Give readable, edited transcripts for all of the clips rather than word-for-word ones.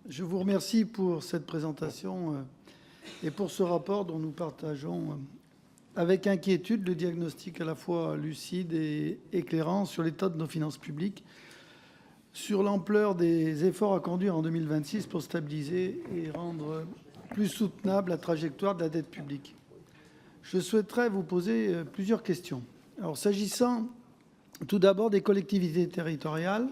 Je vous remercie pour cette présentation et pour ce rapport dont nous partageons avec inquiétude le diagnostic à la fois lucide et éclairant sur l'état de nos finances publiques, sur l'ampleur des efforts à conduire en 2026 pour stabiliser et rendre plus soutenable la trajectoire de la dette publique. Je souhaiterais vous poser plusieurs questions. Alors, s'agissant tout d'abord des collectivités territoriales,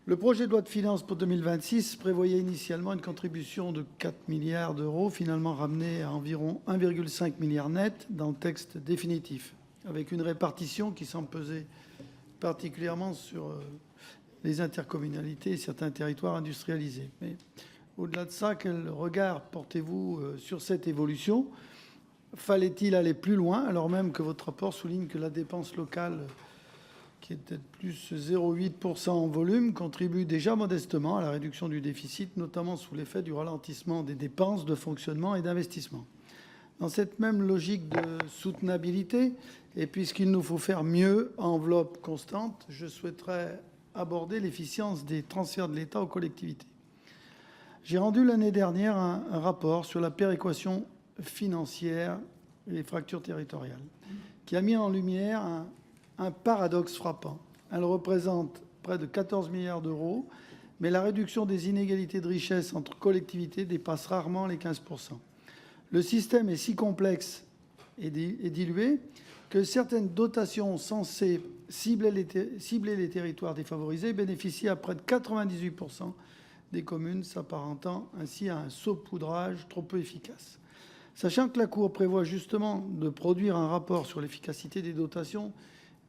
le projet de loi de finances pour 2026 prévoyait initialement une contribution de 4 milliards d'euros, finalement ramenée à environ 1,5 milliard net dans le texte définitif, avec une répartition qui semble peser particulièrement sur les intercommunalités et certains territoires industrialisés. Mais au-delà de ça, quel regard portez-vous sur cette évolution ? Fallait-il aller plus loin, alors même que votre rapport souligne que la dépense locale, qui est peut-être plus 0,8% en volume, contribue déjà modestement à la réduction du déficit, notamment sous l'effet du ralentissement des dépenses de fonctionnement et d'investissement. Dans cette même logique de soutenabilité, et puisqu'il nous faut faire mieux à enveloppe constante, je souhaiterais aborder l'efficience des transferts de l'État aux collectivités. J'ai rendu l'année dernière un rapport sur la péréquation financière et les fractures territoriales, qui a mis en lumière un paradoxe frappant. Elle représente près de 14 milliards d'euros, mais la réduction des inégalités de richesse entre collectivités dépasse rarement les 15%. Le système est si complexe et dilué que certaines dotations censées cibler les territoires défavorisés bénéficient à près de 98% des communes, s'apparentant ainsi à un saupoudrage trop peu efficace. Sachant que la Cour prévoit justement de produire un rapport sur l'efficacité des dotations,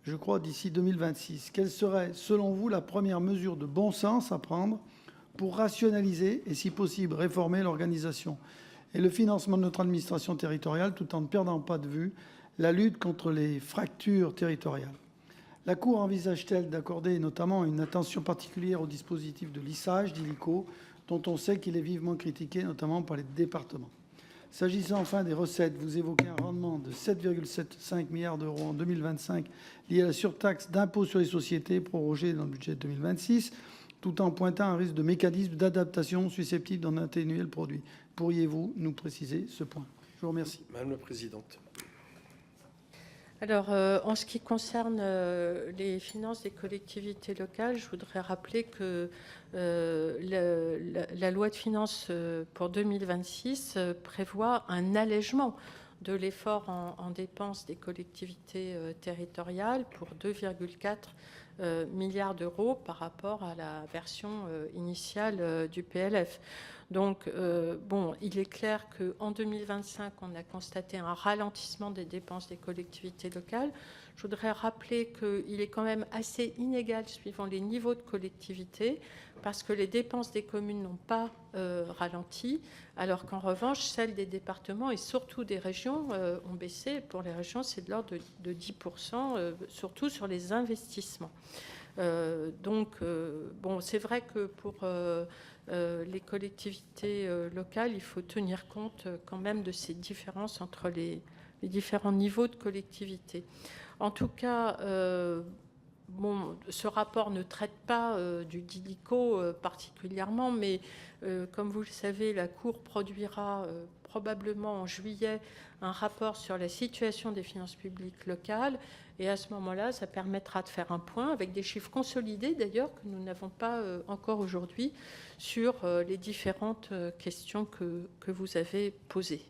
je crois, d'ici 2026. Quelle serait, selon vous, la première mesure de bon sens à prendre pour rationaliser et, si possible, réformer l'organisation et le financement de notre administration territoriale, tout en ne perdant pas de vue la lutte contre les fractures territoriales? La Cour envisage-t-elle d'accorder notamment une attention particulière au dispositif de lissage, d'ILICO, dont on sait qu'il est vivement critiqué, notamment par les départements? S'agissant enfin des recettes, vous évoquez un rendement de 7,75 milliards d'euros en 2025 lié à la surtaxe d'impôt sur les sociétés prorogée dans le budget 2026, tout en pointant un risque de mécanisme d'adaptation susceptible d'en atténuer le produit. Pourriez-vous nous préciser ce point? Je vous remercie. Madame la Présidente. Alors, en ce qui concerne les finances des collectivités locales, je voudrais rappeler que la loi de finances pour 2026 prévoit un allègement de l'effort en dépenses des collectivités territoriales pour 2,4 milliards d'euros par rapport à la version initiale du PLF. Donc, il est clair qu'en 2025, on a constaté un ralentissement des dépenses des collectivités locales. Je voudrais rappeler qu'il est quand même assez inégal suivant les niveaux de collectivité, parce que les dépenses des communes n'ont pas ralenti, alors qu'en revanche, celles des départements et surtout des régions ont baissé. Pour les régions, c'est de l'ordre de 10%, surtout sur les investissements. C'est vrai que pour les collectivités locales, il faut tenir compte quand même de ces différences entre les différents niveaux de collectivité. En tout cas, ce rapport ne traite pas du DILICO particulièrement, mais comme vous le savez, la Cour produira probablement en juillet un rapport sur la situation des finances publiques locales. Et à ce moment-là, ça permettra de faire un point avec des chiffres consolidés, d'ailleurs, que nous n'avons pas encore aujourd'hui sur les différentes questions que vous avez posées.